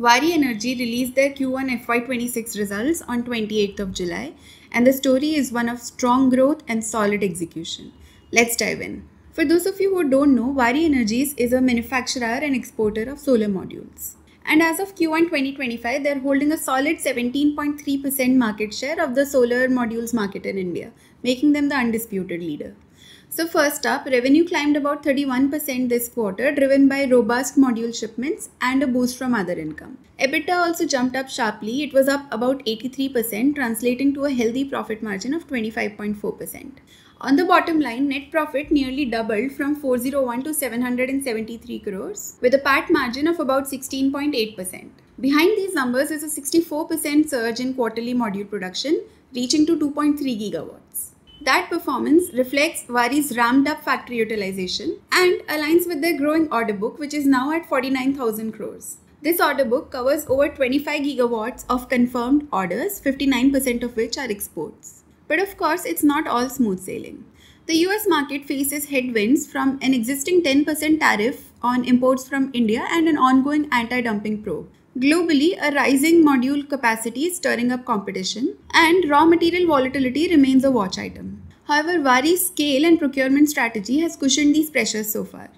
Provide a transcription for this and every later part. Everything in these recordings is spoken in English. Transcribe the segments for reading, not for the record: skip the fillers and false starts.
Waaree Energy released their Q1 FY26 results on 28th of July, and the story is one of strong growth and solid execution. Let's dive in. For those of you who don't know, Waaree Energies is a manufacturer and exporter of solar modules. And as of Q1 2025, they're holding a solid 17.3% market share of the solar modules market in India, making them the undisputed leader. So first up, revenue climbed about 31% this quarter, driven by robust module shipments and a boost from other income. EBITDA also jumped up sharply. It was up about 83%, translating to a healthy profit margin of 25.4%. On the bottom line, net profit nearly doubled from 401 to 773 crores, with a PAT margin of about 16.8%. Behind these numbers is a 64% surge in quarterly module production, reaching to 2.3 gigawatts. That performance reflects Waaree's ramped up factory utilization and aligns with their growing order book, which is now at 49,000 crores. This order book covers over 25 gigawatts of confirmed orders, 59% of which are exports. But of course, it's not all smooth sailing. The US market faces headwinds from an existing 10% tariff on imports from India and an ongoing anti-dumping probe. Globally, a rising module capacity is stirring up competition, and raw material volatility remains a watch item. However, Waaree's scale and procurement strategy has cushioned these pressures so far.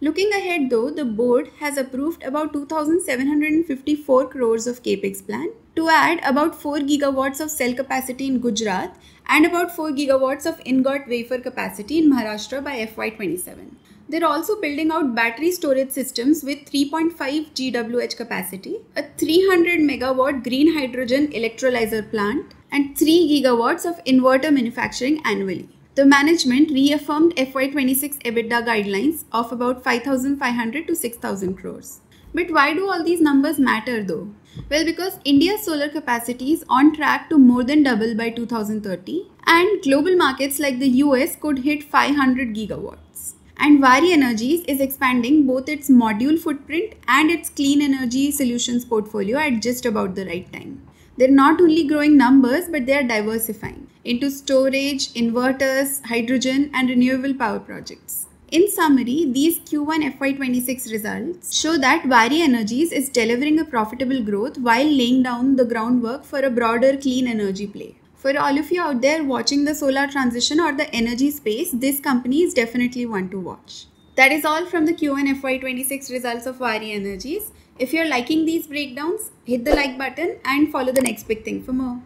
Looking ahead though, the board has approved about 2,754 crores of capex plan to add about 4 gigawatts of cell capacity in Gujarat and about 4 gigawatts of ingot wafer capacity in Maharashtra by FY27. They're also building out battery storage systems with 3.5 GWh capacity, a 300 megawatt green hydrogen electrolyzer plant, and 3 gigawatts of inverter manufacturing annually. The management reaffirmed FY26 EBITDA guidelines of about 5,500 to 6,000 crores. But why do all these numbers matter though? Well, because India's solar capacity is on track to more than double by 2030, and global markets like the US could hit 500 gigawatts. And Waaree Energies is expanding both its module footprint and its clean energy solutions portfolio at just about the right time. They're not only growing numbers, but they are diversifying into storage, inverters, hydrogen, and renewable power projects. In summary, these Q1 FY26 results show that Waaree Energies is delivering a profitable growth while laying down the groundwork for a broader clean energy play. For all of you out there watching the solar transition or the energy space, this company is definitely one to watch. That is all from the Q1 FY26 results of Waaree Energies. If you're liking these breakdowns, hit the like button and follow the next big thing for more.